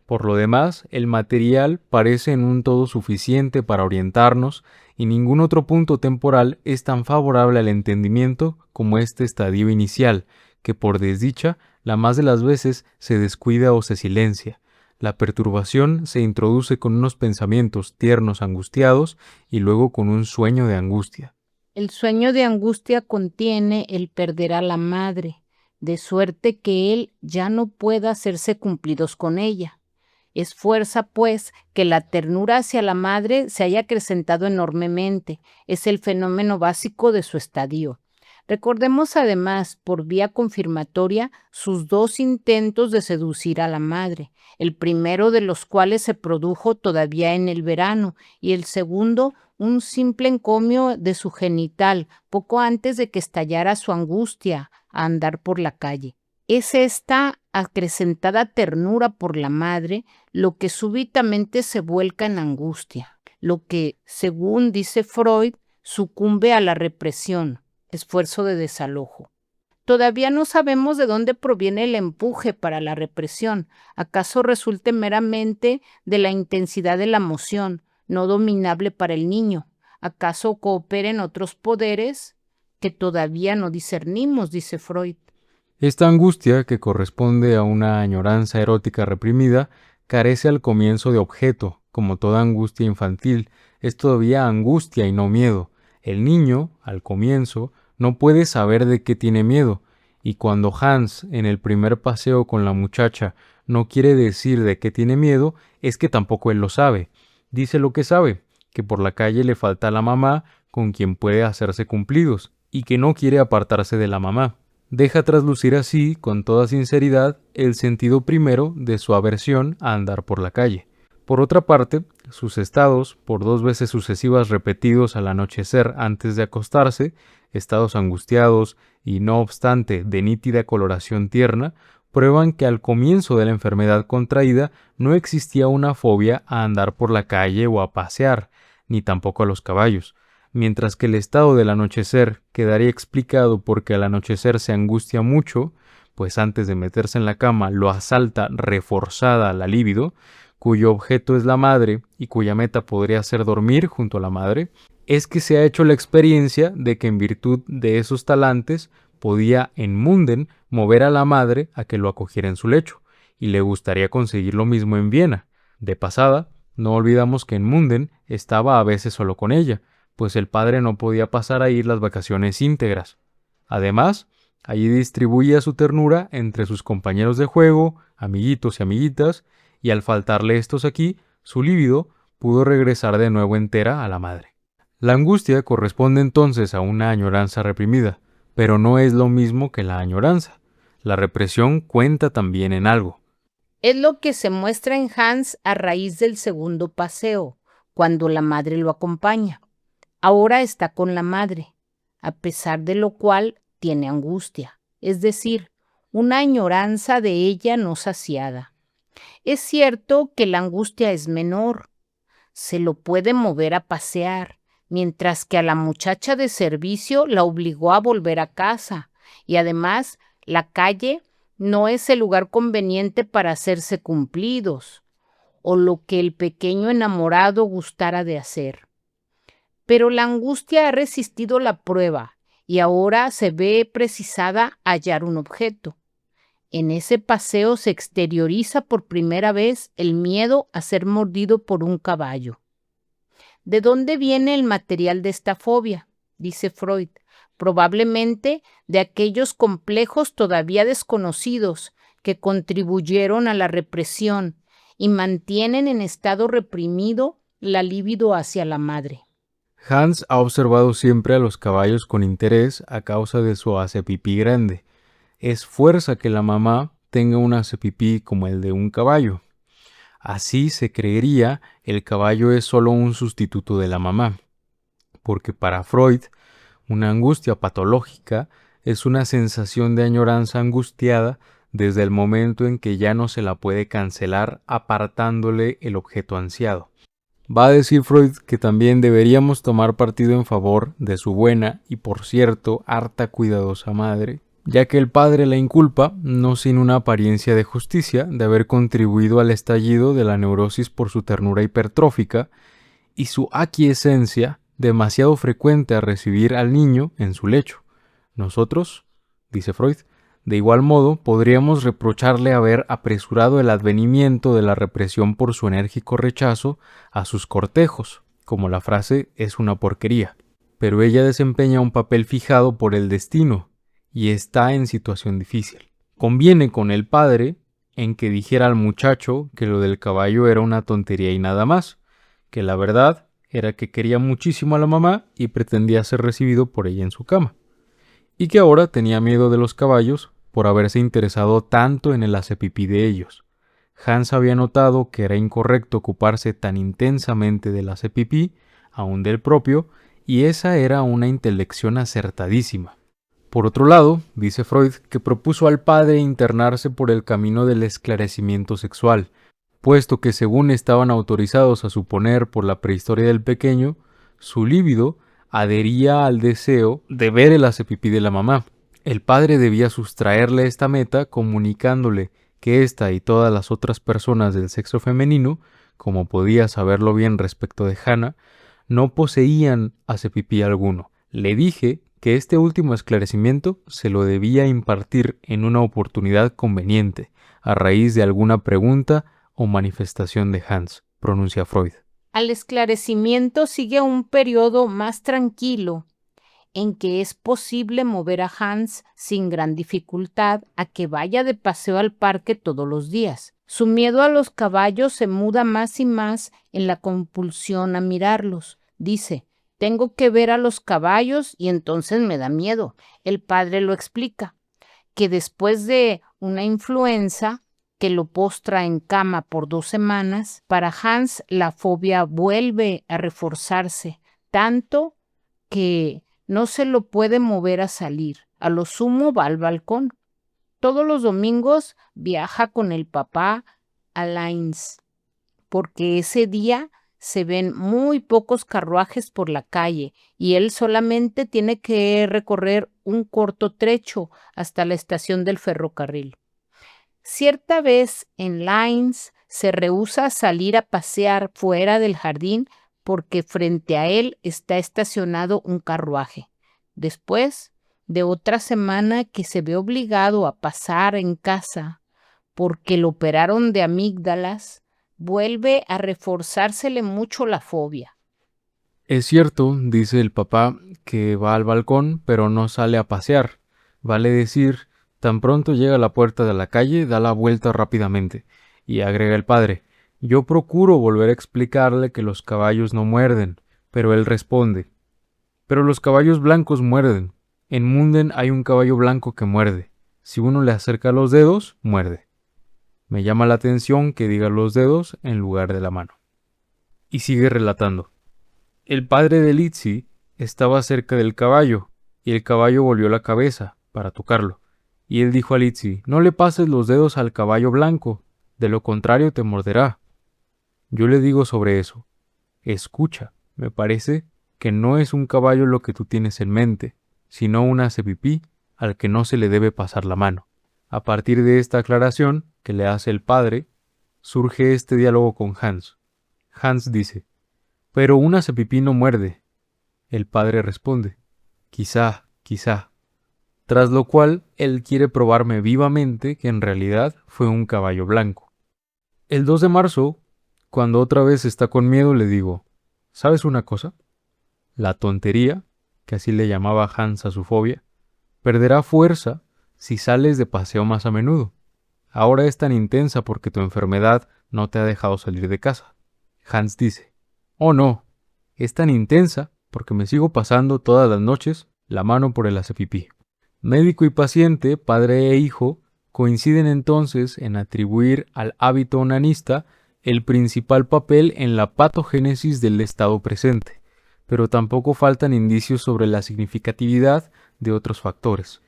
[SPEAKER 1] Por lo demás, el material parece en un todo suficiente para orientarnos y ningún otro punto temporal es tan favorable al entendimiento como este estadio inicial, que por desdicha, la más de las veces se descuida o se silencia. La perturbación se introduce con unos pensamientos tiernos angustiados y luego con un sueño de angustia.
[SPEAKER 2] El sueño de angustia contiene el perder a la madre, de suerte que él ya no pueda hacerse cumplidos con ella. Es fuerza, pues, que la ternura hacia la madre se haya acrecentado enormemente. Es el fenómeno básico de su estadio. Recordemos además, por vía confirmatoria, sus 2 intentos de seducir a la madre, el primero de los cuales se produjo todavía en el verano y el segundo un simple encomio de su genital poco antes de que estallara su angustia a andar por la calle. Es esta acrecentada ternura por la madre lo que súbitamente se vuelca en angustia, lo que, según dice Freud, sucumbe a la represión, esfuerzo de desalojo. Todavía no sabemos de dónde proviene el empuje para la represión. ¿Acaso resulte meramente de la intensidad de la emoción, no dominable para el niño? ¿Acaso cooperen otros poderes que todavía no discernimos, dice Freud?
[SPEAKER 1] Esta angustia, que corresponde a una añoranza erótica reprimida, carece al comienzo de objeto, como toda angustia infantil, es todavía angustia y no miedo. El niño, al comienzo, no puede saber de qué tiene miedo, y cuando Hans, en el primer paseo con la muchacha, no quiere decir de qué tiene miedo, es que tampoco él lo sabe. Dice lo que sabe, que por la calle le falta la mamá con quien puede hacerse cumplidos, y que no quiere apartarse de la mamá. Deja traslucir así, con toda sinceridad, el sentido primero de su aversión a andar por la calle. Por otra parte, sus estados, por 2 veces sucesivas repetidos al anochecer antes de acostarse, estados angustiados y no obstante de nítida coloración tierna, prueban que al comienzo de la enfermedad contraída no existía una fobia a andar por la calle o a pasear, ni tampoco a los caballos, mientras que el estado del anochecer quedaría explicado porque al anochecer se angustia mucho, pues antes de meterse en la cama lo asalta reforzada la libido, cuyo objeto es la madre y cuya meta podría ser dormir junto a la madre, es que se ha hecho la experiencia de que en virtud de esos talantes podía en Munden mover a la madre a que lo acogiera en su lecho, y le gustaría conseguir lo mismo en Viena. De pasada, no olvidamos que en Munden estaba a veces solo con ella, pues el padre no podía pasar ahí las vacaciones íntegras. Además, allí distribuía su ternura entre sus compañeros de juego, amiguitos y amiguitas, y al faltarle estos aquí, su líbido pudo regresar de nuevo entera a la madre. La angustia corresponde entonces a una añoranza reprimida, pero no es lo mismo que la añoranza. La represión cuenta también en algo.
[SPEAKER 2] Es lo que se muestra en Hans a raíz del segundo paseo, cuando la madre lo acompaña. Ahora está con la madre, a pesar de lo cual tiene angustia, es decir, una añoranza de ella no saciada. Es cierto que la angustia es menor, se lo puede mover a pasear, mientras que a la muchacha de servicio la obligó a volver a casa, y además la calle no es el lugar conveniente para hacerse cumplidos, o lo que el pequeño enamorado gustara de hacer. Pero la angustia ha resistido la prueba y ahora se ve precisada a hallar un objeto. En ese paseo se exterioriza por primera vez el miedo a ser mordido por un caballo. ¿De dónde viene el material de esta fobia?, dice Freud. Probablemente de aquellos complejos todavía desconocidos que contribuyeron a la represión y mantienen en estado reprimido la libido hacia la madre.
[SPEAKER 1] Hans ha observado siempre a los caballos con interés a causa de su hacepipí grande. Es fuerza que la mamá tenga un hacepipí como el de un caballo. Así se creería el caballo es solo un sustituto de la mamá, porque para Freud una angustia patológica es una sensación de añoranza angustiada desde el momento en que ya no se la puede cancelar apartándole el objeto ansiado. Va a decir Freud que también deberíamos tomar partido en favor de su buena y, por cierto, harta cuidadosa madre, ya que el padre la inculpa, no sin una apariencia de justicia, de haber contribuido al estallido de la neurosis por su ternura hipertrófica y su aquiescencia demasiado frecuente a recibir al niño en su lecho. Nosotros, dice Freud, de igual modo podríamos reprocharle haber apresurado el advenimiento de la represión por su enérgico rechazo a sus cortejos, como la frase es una porquería. Pero ella desempeña un papel fijado por el destino y está en situación difícil. Conviene con el padre en que dijera al muchacho que lo del caballo era una tontería y nada más, que la verdad era que quería muchísimo a la mamá y pretendía ser recibido por ella en su cama, y que ahora tenía miedo de los caballos por haberse interesado tanto en el hacepipí de ellos. Hans había notado que era incorrecto ocuparse tan intensamente del hacepipí, aun del propio, y esa era una intelección acertadísima. Por otro lado, dice Freud que propuso al padre internarse por el camino del esclarecimiento sexual, puesto que según estaban autorizados a suponer por la prehistoria del pequeño, su líbido adhería al deseo de ver el hacepipí de la mamá. El padre debía sustraerle esta meta comunicándole que ésta y todas las otras personas del sexo femenino, como podía saberlo bien respecto de Hannah, no poseían hacepipí alguno. Le dije que este último esclarecimiento se lo debía impartir en una oportunidad conveniente, a raíz de alguna pregunta o manifestación de Hans, pronuncia Freud.
[SPEAKER 2] Al esclarecimiento sigue un periodo más tranquilo, en que es posible mover a Hans sin gran dificultad a que vaya de paseo al parque todos los días. Su miedo a los caballos se muda más y más en la compulsión a mirarlos. Dice, tengo que ver a los caballos y entonces me da miedo. El padre lo explica, que después de una influenza que lo postra en cama por 2 semanas, para Hans la fobia vuelve a reforzarse, tanto que no se lo puede mover a salir. A lo sumo va al balcón. Todos los domingos viaja con el papá a Linz, porque ese día se ven muy pocos carruajes por la calle y él solamente tiene que recorrer un corto trecho hasta la estación del ferrocarril. Cierta vez en Linz se rehúsa a salir a pasear fuera del jardín porque frente a él está estacionado un carruaje. Después de otra semana que se ve obligado a pasar en casa porque lo operaron de amígdalas, vuelve a reforzársele mucho la fobia.
[SPEAKER 1] Es cierto, dice el papá, que va al balcón, pero no sale a pasear. Vale decir, tan pronto llega a la puerta de la calle, da la vuelta rápidamente. Y agrega el padre, yo procuro volver a explicarle que los caballos no muerden, pero él responde, pero los caballos blancos muerden. En Munden hay un caballo blanco que muerde. Si uno le acerca los dedos, muerde. Me llama la atención que diga los dedos en lugar de la mano. Y sigue relatando. El padre de Litsi estaba cerca del caballo, y el caballo volvió la cabeza para tocarlo. Y él dijo a Litsi, no le pases los dedos al caballo blanco, de lo contrario te morderá. Yo le digo sobre eso, escucha, me parece que no es un caballo lo que tú tienes en mente, sino un hacepipí al que no se le debe pasar la mano. A partir de esta aclaración que le hace el padre, surge este diálogo con Hans. Hans dice, pero un hacepipí no muerde. El padre responde, quizá, quizá. Tras lo cual, él quiere probarme vivamente que en realidad fue un caballo blanco. El 2 de marzo, cuando otra vez está con miedo, le digo, ¿sabes una cosa? La tontería, que así le llamaba Hans a su fobia, perderá fuerza si sales de paseo más a menudo. Ahora es tan intensa porque tu enfermedad no te ha dejado salir de casa. Hans dice, oh no, es tan intensa porque me sigo pasando todas las noches la mano por el hacepipí. Médico y paciente, padre e hijo, coinciden entonces en atribuir al hábito onanista el principal papel en la patogénesis del estado presente, pero tampoco faltan indicios sobre la significatividad de otros factores.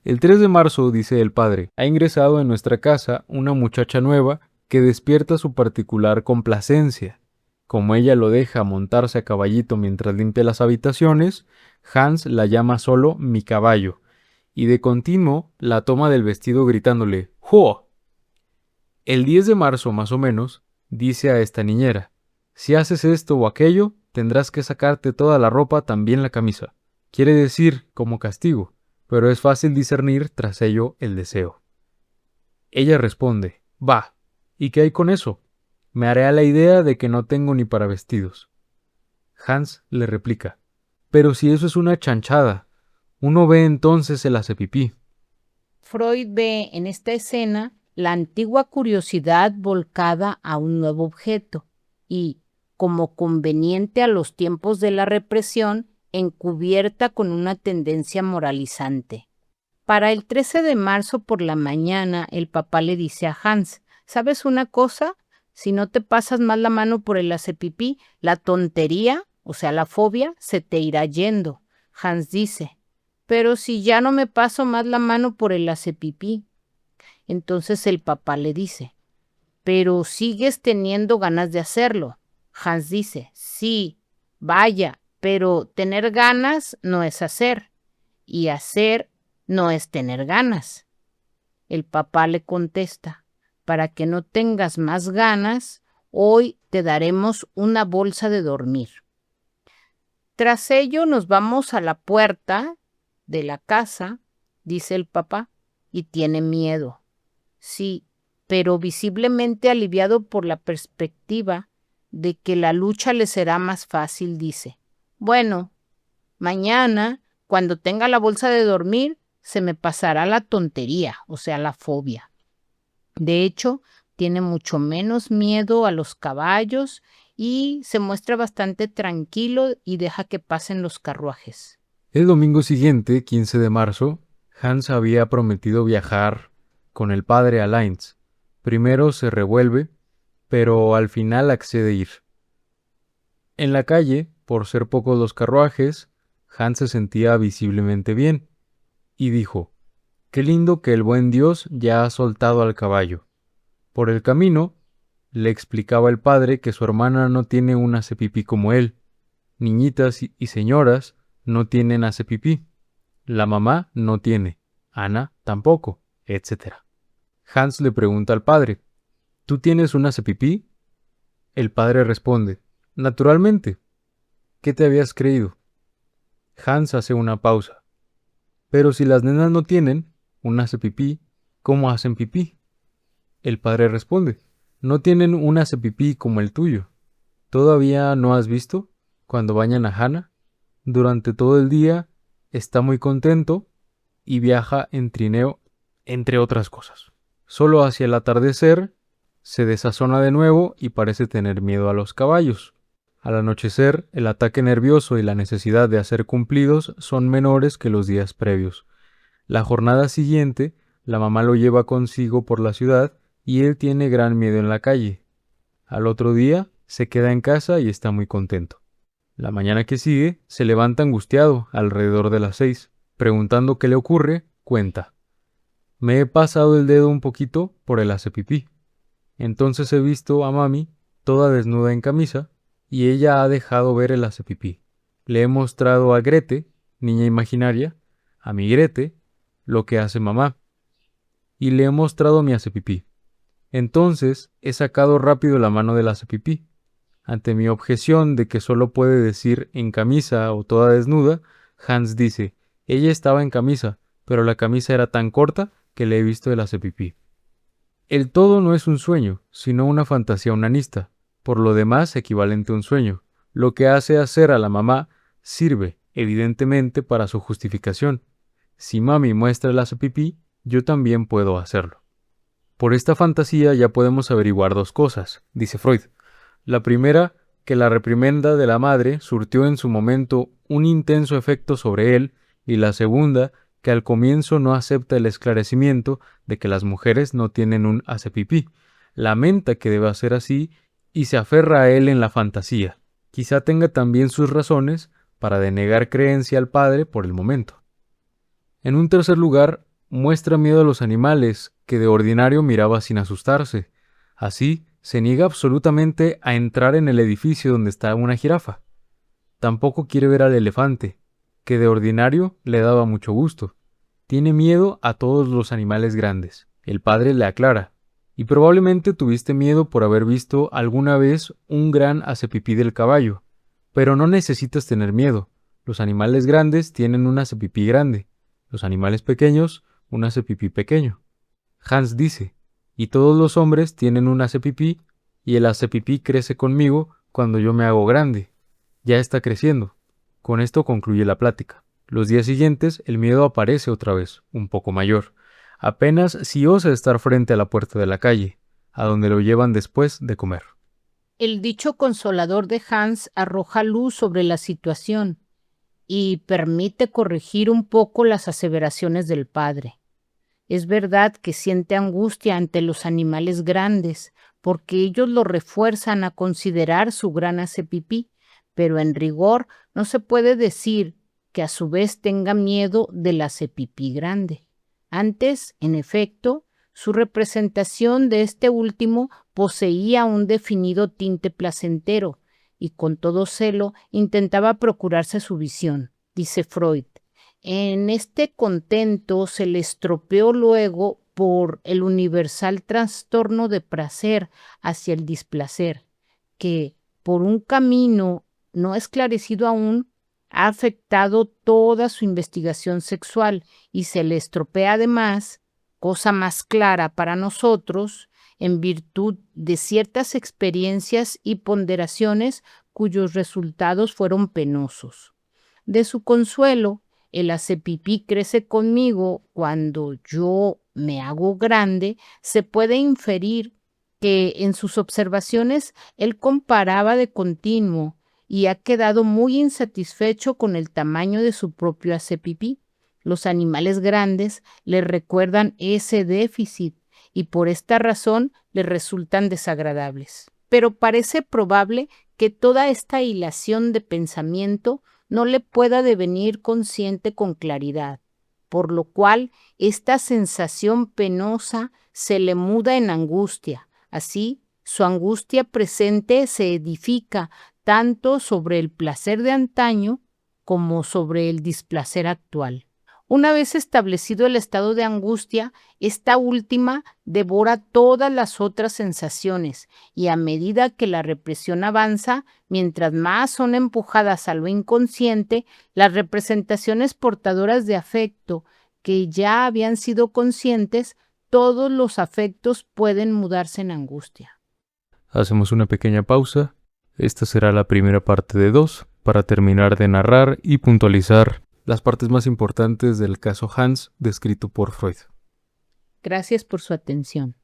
[SPEAKER 1] El 3 de marzo, dice el padre, ha ingresado en nuestra casa una muchacha nueva que despierta su particular complacencia. Como ella lo deja montarse a caballito mientras limpia las habitaciones, Hans la llama solo mi caballo, y de continuo la toma del vestido gritándole ¡Jo! El 10 de marzo, más o menos, dice a esta niñera, si haces esto o aquello, tendrás que sacarte toda la ropa, también la camisa. Quiere decir, como castigo, pero es fácil discernir tras ello el deseo. Ella responde, va, ¿y qué hay con eso? Me haré a la idea de que no tengo ni para vestidos. Hans le replica, pero si eso es una chanchada, uno ve entonces el hacepipí.
[SPEAKER 2] Freud ve en esta escena la antigua curiosidad volcada a un nuevo objeto y, como conveniente a los tiempos de la represión, encubierta con una tendencia moralizante. Para el 13 de marzo por la mañana, el papá le dice a Hans, ¿sabes una cosa? Si no te pasas más la mano por el hacepipí, la tontería, o sea, la fobia, se te irá yendo. Hans dice, pero si ya no me paso más la mano por el hacepipí. Entonces el papá le dice, pero sigues teniendo ganas de hacerlo. Hans dice, sí, vaya, pero tener ganas no es hacer, y hacer no es tener ganas. El papá le contesta, para que no tengas más ganas, hoy te daremos una bolsa de dormir. Tras ello nos vamos a la puerta de la casa, dice el papá, y tiene miedo. Sí, pero visiblemente aliviado por la perspectiva de que la lucha le será más fácil, dice. Bueno, mañana, cuando tenga la bolsa de dormir, se me pasará la tontería, o sea, la fobia. De hecho, tiene mucho menos miedo a los caballos y se muestra bastante tranquilo y deja que pasen los carruajes.
[SPEAKER 1] El domingo siguiente, 15 de marzo, Hans había prometido viajar con el padre a Linz, Primero se revuelve, pero al final accede a ir. En la calle, por ser pocos los carruajes, Hans se sentía visiblemente bien, y dijo: «Qué lindo que el buen Dios ya ha soltado al caballo». Por el camino, le explicaba el padre que su hermana no tiene un hacepipí como él. Niñitas y señoras no tienen hacepipí. La mamá no tiene. Ana tampoco, etc. Hans le pregunta al padre: «¿Tú tienes un hacepipí?». El padre responde: «Naturalmente. ¿Qué te habías creído?». Hans hace una pausa. «Pero si las nenas no tienen un hacepipí, ¿cómo hacen pipí?». El padre responde: «No tienen un hacepipí como el tuyo. ¿Todavía no has visto cuando bañan a Hannah? Durante todo el día está muy contento y viaja en trineo, entre otras cosas. Solo hacia el atardecer se desazona de nuevo y parece tener miedo a los caballos. Al anochecer, el ataque nervioso y la necesidad de hacer cumplidos son menores que los días previos. La jornada siguiente, la mamá lo lleva consigo por la ciudad y él tiene gran miedo en la calle. Al otro día, se queda en casa y está muy contento. La mañana que sigue, se levanta angustiado alrededor de las 6. Preguntando qué le ocurre, cuenta: «Me he pasado el dedo un poquito por el hacepipí. Entonces he visto a mami toda desnuda en camisa y ella ha dejado ver el hacepipí. Le he mostrado a Grete, niña imaginaria, a mi Grete, lo que hace mamá, y le he mostrado mi hacepipí. Entonces he sacado rápido la mano del hacepipí. Ante mi objeción de que solo puede decir en camisa o toda desnuda, Hans dice: ella estaba en camisa, pero la camisa era tan corta que le he visto el hacepipí». El todo no es un sueño, sino una fantasía onanista, por lo demás equivalente a un sueño. Lo que hace hacer a la mamá sirve, evidentemente, para su justificación. Si mami muestra el hacepipí, yo también puedo hacerlo. Por esta fantasía ya podemos averiguar dos cosas, dice Freud. La primera, que la reprimenda de la madre surtió en su momento un intenso efecto sobre él, y la segunda, que al comienzo no acepta el esclarecimiento de que las mujeres no tienen un hacepipí, lamenta que deba ser así y se aferra a él en la fantasía. Quizá tenga también sus razones para denegar creencia al padre por el momento. En un tercer lugar, muestra miedo a los animales, que de ordinario miraba sin asustarse. Así, se niega absolutamente a entrar en el edificio donde está una jirafa. Tampoco quiere ver al elefante, que de ordinario le daba mucho gusto. Tiene miedo a todos los animales grandes. El padre le aclara: «Y probablemente tuviste miedo por haber visto alguna vez un gran hacepipí del caballo. Pero no necesitas tener miedo. Los animales grandes tienen un hacepipí grande. Los animales pequeños, un hacepipí pequeño». Hans dice: «Y todos los hombres tienen un hacepipí, y el hacepipí crece conmigo cuando yo me hago grande. Ya está creciendo». Con esto concluye la plática. Los días siguientes, el miedo aparece otra vez, un poco mayor. Apenas si osa estar frente a la puerta de la calle, a donde lo llevan después de comer.
[SPEAKER 2] El dicho consolador de Hans arroja luz sobre la situación y permite corregir un poco las aseveraciones del padre. Es verdad que siente angustia ante los animales grandes, porque ellos lo refuerzan a considerar su gran hacepipí, pero en rigor no se puede decir que a su vez tenga miedo del hacepipí grande. Antes, en efecto, su representación de este último poseía un definido tinte placentero, y con todo celo intentaba procurarse su visión, dice Freud. En este contento se le estropeó luego por el universal trastorno de placer hacia el displacer, que, por un camino no esclarecido aún, ha afectado toda su investigación sexual, y se le estropea además, cosa más clara para nosotros, en virtud de ciertas experiencias y ponderaciones cuyos resultados fueron penosos. De su consuelo, el hacepipí crece conmigo cuando yo me hago grande, se puede inferir que en sus observaciones él comparaba de continuo y ha quedado muy insatisfecho con el tamaño de su propio hacepipí. Los animales grandes le recuerdan ese déficit y por esta razón le resultan desagradables. Pero parece probable que toda esta hilación de pensamiento no le pueda devenir consciente con claridad, por lo cual esta sensación penosa se le muda en angustia. Así, su angustia presente se edifica tanto sobre el placer de antaño como sobre el displacer actual. Una vez establecido el estado de angustia, esta última devora todas las otras sensaciones y a medida que la represión avanza, mientras más son empujadas a lo inconsciente, las representaciones portadoras de afecto que ya habían sido conscientes, todos los afectos pueden mudarse en angustia.
[SPEAKER 1] Hacemos una pequeña pausa. Esta será la primera parte de 2 para terminar de narrar y puntualizar las partes más importantes del caso Hans descrito por Freud.
[SPEAKER 2] Gracias por su atención.